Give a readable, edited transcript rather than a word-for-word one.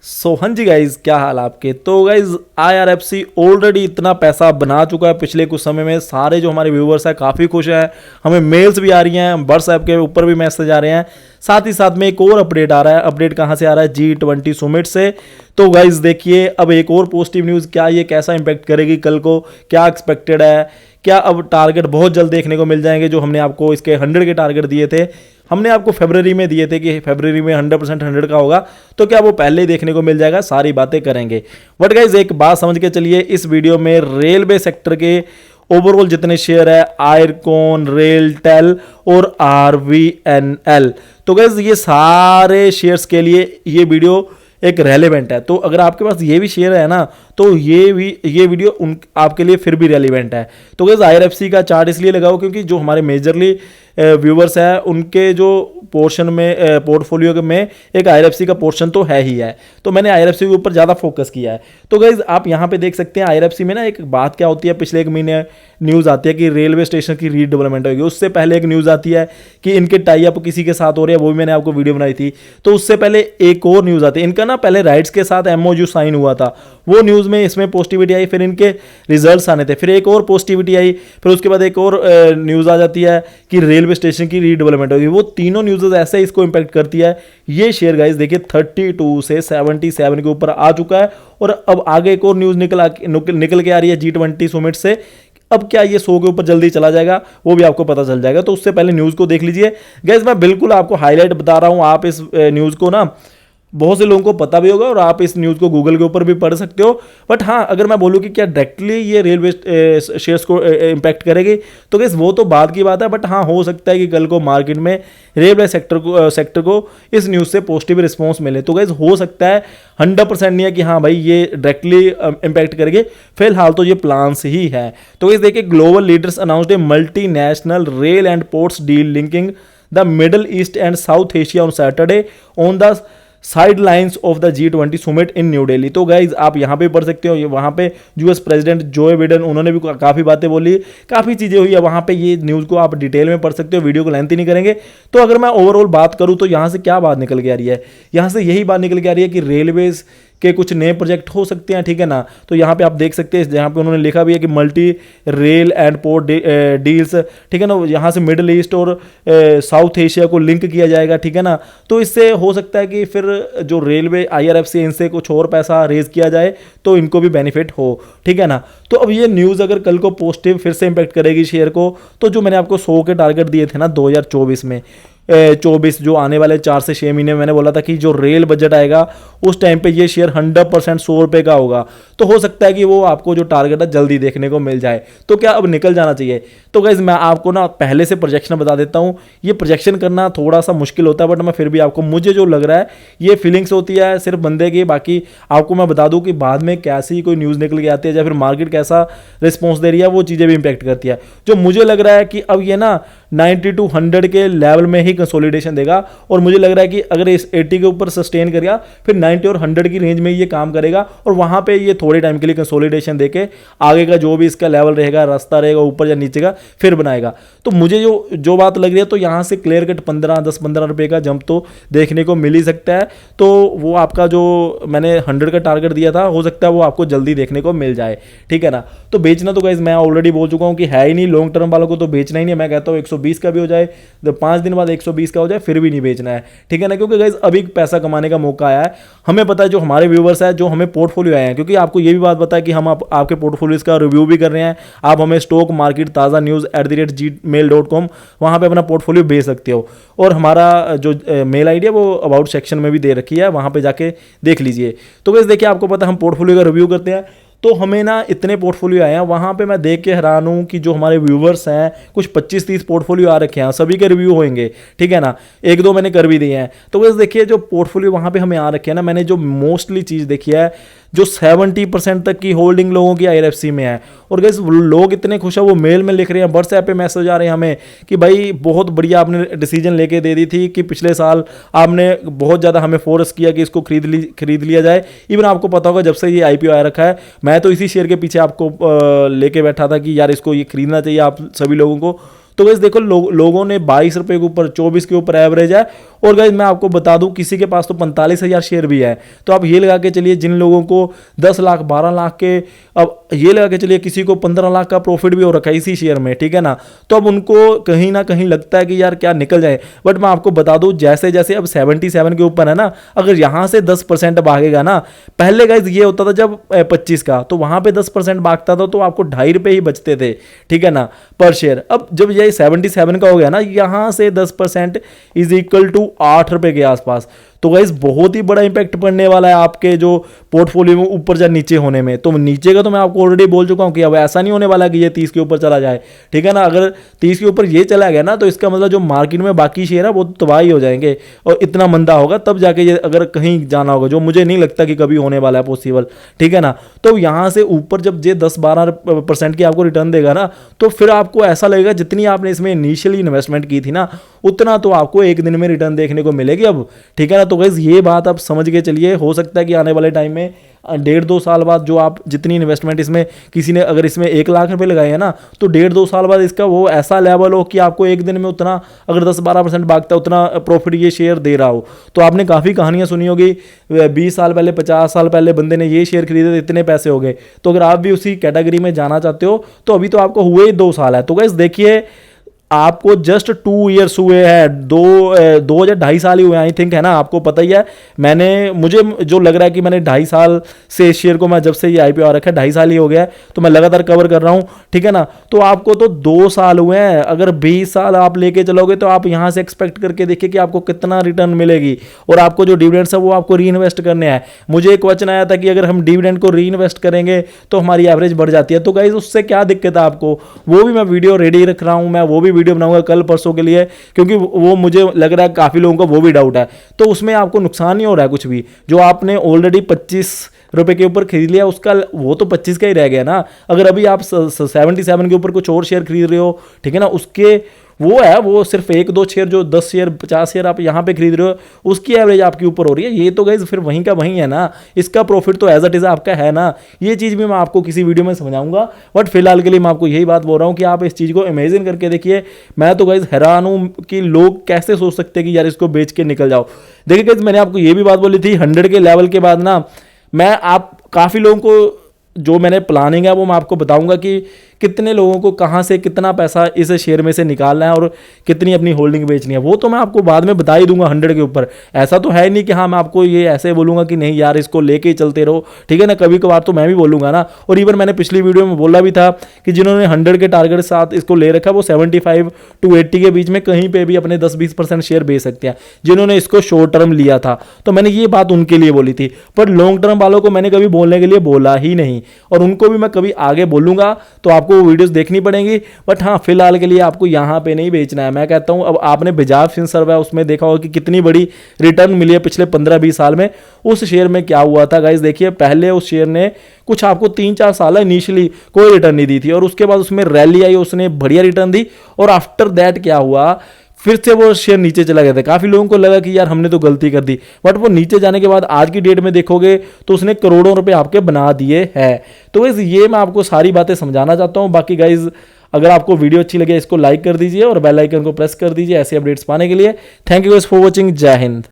सो हाँ जी गाइज, क्या हाल आपके। तो गाइज IRFC ऑलरेडी इतना पैसा बना चुका है पिछले कुछ समय में। सारे जो हमारे व्यूवर्स हैं काफ़ी खुश हैं, हमें मेल्स भी आ रही हैं, व्हाट्सएप के ऊपर भी मैसेज आ रहे हैं। साथ ही साथ में एक और अपडेट आ रहा है। अपडेट कहाँ से आ रहा है? G20 सुमिट से। तो गाइज देखिए, अब एक और पॉजिटिव न्यूज़, क्या ये कैसा इंपैक्ट करेगी कल को, क्या एक्सपेक्टेड है, क्या अब टारगेट बहुत जल्द देखने को मिल जाएंगे। जो हमने आपको इसके 100 के टारगेट दिए थे, हमने आपको फरवरी में दिए थे कि फरवरी में 100% 100 का होगा, तो क्या वो पहले ही देखने को मिल जाएगा? सारी बातें करेंगे। बट गाइज एक बात समझ के चलिए, इस वीडियो में रेलवे सेक्टर के ओवरऑल जितने शेयर है, आयरकॉन, रेलटेल और RVNL, तो गाइज ये सारे शेयर्स के लिए ये वीडियो एक रेलेवेंट है। तो अगर आपके पास ये भी शेयर है ना, तो ये वीडियो आपके लिए फिर भी रेलिवेंट है। तो गाइस IRFC का चार्ट इसलिए लगाओ क्योंकि जो हमारे मेजरली व्यूवर्स हैं उनके जो पोर्शन में पोर्टफोलियो में एक IRFC का पोर्शन तो है ही है। तो मैंने IRFC के ऊपर ज़्यादा फोकस किया है। तो गाइज आप यहाँ पे देख सकते हैं IRFC में ना एक बात क्या होती है, पिछले एक महीने न्यूज़ आती है कि रेलवे स्टेशन की रीडेवलपमेंट होगी। उससे पहले एक न्यूज़ आती है कि इनके टाई अप किसी के साथ हो रहे हैं, वो भी मैंने आपको वीडियो बनाई थी। तो उससे पहले एक और न्यूज़ आती है, इनका ना पहले राइट्स के साथ MOU साइन हुआ था, वो न्यूज़ में इसमें पॉजिटिविटी आई। फिर इनके रिजल्ट्स आने थे, फिर एक और पॉजिटिविटी आई, फिर उसके बाद एक और न्यूज़ आ जाती है कि रेलवे स्टेशन की रीडेवलपमेंट होगी। वो तीनों न्यूज़ ऐसे इसको इंपैक्ट करती है। ये शेयर गाइस देखिए 32 से 77 के ऊपर आ चुका है, और अब आगे एक और न्यूज़ निकल के आ रही है G20 सुमिट से। अब क्या ये 100 के ऊपर जल्दी चला जाएगा, वो भी आपको पता चल जाएगा। तो उससे पहले न्यूज़ को देख लीजिए गाइस। मैं बिल्कुल आपको हाईलाइट बता रहा हूँ, आप इस न्यूज़ को ना, बहुत से लोगों को पता भी होगा और आप इस न्यूज़ को गूगल के ऊपर भी पढ़ सकते हो। बट हाँ, अगर मैं बोलूँ कि क्या डायरेक्टली ये रेलवे शेयर्स को इम्पैक्ट करेगी, तो गैस वो तो बाद की बात है। बट हाँ, हो सकता है कि कल को मार्केट में रेलवे सेक्टर को इस न्यूज़ से पॉजिटिव रिस्पॉन्स मिले। तो गैस हो सकता है, 100% नहीं है कि हाँ भाई ये डायरेक्टली इम्पैक्ट करेगी, फिलहाल तो ये प्लान्स ही है। तो गैस देखिए, global leaders announced A multinational rail and ports deal linking the middle east and south Asia on Saturday on the side lines of the G20 Sumit in new Delhi. तो guys आप यहाँ पे पढ़ सकते हो, वहाँ पे US प्रेसिडेंट जो बिडेन, उन्होंने भी काफ़ी बातें बोली, काफ़ी चीज़ें हुई है वहाँ पे। ये न्यूज़ को आप डिटेल में पढ़ सकते हो, वीडियो को लेंथ ही नहीं करेंगे। तो अगर मैं ओवरऑल बात करूँ तो यहाँ से क्या बात निकल के आ रही है? यहाँ से यही बात निकल के आ रही है कि रेलवेज के कुछ नए प्रोजेक्ट हो सकते हैं, ठीक है ना। तो यहाँ पे आप देख सकते हैं, जहाँ पे उन्होंने लिखा भी है कि multi rail and port deals, ठीक है ना। यहाँ से मिडिल ईस्ट और साउथ एशिया को लिंक किया जाएगा, ठीक है ना। तो इससे हो सकता है कि फिर जो रेलवे IRFC इनसे कुछ और पैसा रेज किया जाए, तो इनको भी बेनिफिट हो, ठीक है ना। तो अब ये न्यूज़ अगर कल को पॉजिटिव फिर से इंपैक्ट करेगी शेयर को, तो जो मैंने आपको 100 के टारगेट दिए थे ना 2024 में, 24 जो आने वाले 4 से 6 महीने में, मैंने बोला था कि जो रेल बजट आएगा उस टाइम पे ये शेयर 100% 100 रुपये का होगा। तो हो सकता है कि वो आपको जो टारगेट है जल्दी देखने को मिल जाए। तो क्या अब निकल जाना चाहिए? तो गाइस मैं आपको ना पहले से प्रोजेक्शन बता देता हूँ। ये प्रोजेक्शन करना थोड़ा सा मुश्किल होता है, बट मैं फिर भी आपको, मुझे जो लग रहा है, ये फीलिंग्स होती है सिर्फ बंदे की। बाकी आपको मैं बता दूँ कि बाद में कैसी कोई न्यूज़ निकल के आती है या फिर मार्केट कैसा रिस्पॉन्स दे रही है, वो चीज़ें भी इंपैक्ट करती है। जो मुझे लग रहा है कि अब ये ना 90 to 100 के लेवल में ही कंसोलिडेशन देगा, और मुझे लग रहा है कि अगर इस 80 के ऊपर सस्टेन करेगा, फिर 90 और 100 की रेंज में ये काम करेगा, और वहां पे ये थोड़े टाइम के लिए कंसोलिडेशन देके आगे का जो भी इसका लेवल रहेगा, रास्ता रहेगा ऊपर या नीचे का, फिर बनाएगा। तो मुझे जो बात लग रही है, तो यहां से क्लियर कट 10-15 रुपए का जंप तो देखने को मिल ही सकता है। तो वो आपका जो मैंने 100 का टारगेट दिया था, हो सकता है वो आपको जल्दी देखने को मिल जाए, ठीक है ना। तो बेचना तो गाइस मैं ऑलरेडी बोल चुका हूं कि है ही नहीं, लॉन्ग टर्म वालों को तो बेचना ही नहीं। मैं कहता हूं 120 का भी हो जाए, 5 दिन बाद 120 का हो जाए, फिर भी नहीं बेचना है, ठीक है ना। क्योंकि गाइस अभी पैसा कमाने का मौका आया है। हमें पता है, जो हमारे व्यूवर्स है, जो हमें पोर्टफोलियो आए हैं, क्योंकि आपको ये भी बात पता है कि हम आपके पोर्टफोलियोज का रिव्यू भी कर रहे हैं। आप हमें स्टॉक मार्केट ताज़ा न्यूज़ @gmail.com वहाँ पे अपना पोर्टफोलियो भेज सकते हो, और हमारा जो मेल ID है वो अबाउट सेक्शन में भी दे रखी है, वहाँ पे जाके देख लीजिए। तो गाइस देखिए, आपको पता है हम पोर्टफोलियो का रिव्यू करते हैं, तो हमें ना इतने पोर्टफोलियो आए हैं, वहाँ पे मैं देख के हैरान हूँ कि जो हमारे व्यूवर्स हैं, कुछ 25-30 पोर्टफोलियो आ रखे हैं, सभी के रिव्यू होंगे, ठीक है ना। 1-2 मैंने कर भी दिए हैं। तो बस देखिए, जो पोर्टफोलियो वहाँ पे हमें आ रखे हैं ना, मैंने जो मोस्टली चीज़ देखी है, जो 70% तक की होल्डिंग लोगों की IRFC में है। और गाइस लोग इतने खुश हैं, वो मेल में लिख रहे हैं, व्हाट्सएप पे मैसेज आ रहे हैं हमें कि भाई बहुत बढ़िया आपने डिसीजन लेके दे दी थी, कि पिछले साल आपने बहुत ज़्यादा हमें फोर्स किया कि इसको खरीद लिया जाए। इवन आपको पता होगा, जब से ये IPO आ रखा है, मैं तो इसी शेयर के पीछे आपको लेके बैठा था कि यार इसको ये खरीदना चाहिए आप सभी लोगों को। तो गाइस देखो लोगों ने 22 रुपए के ऊपर 24 के ऊपर एवरेज है। और गाइस मैं आपको बता दूं किसी के पास तो 45,000 शेयर भी है। तो आप ये लगा के चलिए जिन लोगों को 10 लाख 12 लाख के, अब ये लगा के चलिए किसी को 15 लाख का प्रॉफिट भी हो रखा है इसी शेयर में, ठीक है ना। तो अब उनको कहीं ना कहीं लगता है कि यार क्या निकल जाए। बट मैं आपको बता दूं जैसे जैसे अब 77 के ऊपर है ना, अगर यहां से 10% भागेगा ना, पहले गाइस ये होता था जब 25 का, तो वहां पे 10% भागता था तो आपको 2.5 रुपए ही बचते थे, ठीक है ना, पर शेयर। अब जब ये 77 का हो गया ना, यहां से 10% इज इक्वल टू 8 रुपए के आसपास। तो गाइस बहुत ही बड़ा इंपैक्ट पड़ने वाला है आपके जो पोर्टफोलियो में ऊपर या नीचे होने में। तो नीचे का तो मैं आपको ऑलरेडी बोल चुका हूं कि अब ऐसा नहीं होने वाला कि ये 30 के ऊपर चला जाए, ठीक है ना। अगर 30 के ऊपर ये चला गया ना, तो इसका मतलब जो मार्केट में बाकी शेयर है वो तो तबाही हो जाएंगे और इतना मंदा होगा तब जाके ये अगर कहीं जाना होगा, जो मुझे नहीं लगता कि कभी होने वाला है पॉसिबल, ठीक है ना। तो यहां से ऊपर जब ये 10-12% की आपको रिटर्न देगा ना, तो फिर आपको ऐसा लगेगा जितनी आपने इसमें इनिशियली इन्वेस्टमेंट की थी ना, उतना तो आपको एक दिन में रिटर्न देखने को मिलेगी अब, ठीक है ना। तो गाइस ये बात आप समझ के चलिए, हो सकता है कि आने वाले टाइम में 1.5-2 साल बाद जो आप जितनी इन्वेस्टमेंट इसमें किसी ने अगर इसमें 1 लाख रुपए लगाए हैं ना, तो 1.5-2 साल बाद इसका वो ऐसा लेवल हो कि आपको एक दिन में उतना, अगर 10-12% भागता उतना प्रॉफिट ये शेयर दे रहा हो। तो आपने काफ़ी कहानियां सुनी होगी, 20 साल पहले 50 साल पहले बंदे ने ये शेयर खरीदे थे, इतने पैसे हो गए। तो अगर आप भी उसी कैटेगरी में जाना चाहते हो तो अभी तो आपको हुए ही 2 साल है। तो गाइस देखिए आपको जस्ट 2 ईयर्स हुए हैं, 2 या 2.5 साल ही हुए आई थिंक, है ना। आपको पता ही है, मुझे जो लग रहा है कि मैंने 2.5 साल से इस शेयर को, मैं जब से ये IPO आ रखा है 2.5 साल ही हो गया है, तो मैं लगातार कवर कर रहा हूं, ठीक है ना। तो आपको तो 2 साल हुए हैं, अगर 20 साल आप लेके चलोगे तो आप यहां से एक्सपेक्ट करके देखिए कि आपको कितना रिटर्न मिलेगी। और आपको जो डिविडेंड्स है वो आपको री इन्वेस्ट करने हैं। मुझे एक क्वेश्चन आया था कि अगर हम डिविडेंड को री इन्वेस्ट करेंगे तो हमारी एवरेज बढ़ जाती है। तो गाइस उससे क्या दिक्कत है आपको, वो भी मैं वीडियो रेडी रख रहा हूं, मैं वो भी वीडियो बनाऊंगा कल परसों के लिए, क्योंकि वो मुझे लग रहा है काफी लोगों को वो भी डाउट है। तो उसमें आपको नुकसान नहीं हो रहा है कुछ भी, जो आपने ऑलरेडी 25 रुपए के ऊपर खरीद लिया उसका वो तो 25 का ही रह गया ना। अगर अभी आप 77 के ऊपर कुछ और शेयर खरीद रहे हो, ठीक है ना, उसके वो है, वो सिर्फ 1-2 शेयर, जो 10 शेयर 50 शेयर आप यहां पे खरीद रहे हो उसकी एवरेज आपके ऊपर हो रही है। ये तो गाइस फिर वहीं का वहीं है ना, इसका प्रॉफिट तो एज इट इज आपका है ना। ये चीज भी मैं आपको किसी वीडियो में समझाऊंगा, बट फिलहाल के लिए मैं आपको यही बात बोल रहा हूं कि आप इस चीज को इमेजिन करके देखिए। मैं तो गाइस हैरान हूं कि लोग कैसे सोच सकते हैं कि यार इसको बेच के निकल जाओ। देखिए गाइस मैंने आपको ये भी बात बोली थी 100 के लेवल के बाद ना, मैं आप काफी लोगों को जो मैंने प्लानिंग है वो मैं आपको बताऊंगा कि कितने लोगों को कहां से कितना पैसा इस शेयर में से निकालना है और कितनी अपनी होल्डिंग बेचनी है, वो तो मैं आपको बाद में बता ही दूंगा 100 के ऊपर। ऐसा तो है नहीं कि हाँ मैं आपको ये ऐसे बोलूंगा कि नहीं यार इसको लेके ही चलते रहो, ठीक है ना। कभी कभार तो मैं भी बोलूंगा ना। और इवन मैंने पिछली वीडियो में बोला भी था कि जिन्होंने 100 के टारगेट के साथ इसको ले रखा वो 75 to 80 के बीच में कहीं पर भी अपने 10-20% शेयर बेच सकते हैं, जिन्होंने इसको शॉर्ट टर्म लिया था। तो मैंने ये बात उनके लिए बोली थी, पर लॉन्ग टर्म वालों को मैंने कभी बोलने के लिए बोला ही नहीं, और उनको भी मैं कभी आगे बोलूंगा तो आपको वीडियोस देखनी पड़ेंगी। बट हाँ फिलहाल के लिए आपको यहां पे नहीं बेचना है। मैं कहता हूं, अब आपने बजाज फिनसर्व है उसमें देखा होगा कि कितनी बड़ी रिटर्न मिली है पिछले 15-20 साल में। उस शेयर में क्या हुआ था गाइस, देखिए पहले उस शेयर ने कुछ आपको 3-4 साल इनिशियली कोई रिटर्न नहीं दी थी, और उसके बाद उसमें रैली आई, उसने बढ़िया रिटर्न दी, और आफ्टर दैट क्या हुआ, फिर से वो शेयर नीचे चला गया था। काफी लोगों को लगा कि यार हमने तो गलती कर दी, बट वो नीचे जाने के बाद आज की डेट में देखोगे तो उसने करोड़ों रुपए आपके बना दिए हैं। तो गाइस ये मैं आपको सारी बातें समझाना चाहता हूं। बाकी गाइस अगर आपको वीडियो अच्छी लगे इसको लाइक कर दीजिए और बेल आइकन को प्रेस कर दीजिए ऐसे अपडेट्स पाने के लिए। Thank you guys for watching. जय हिंद।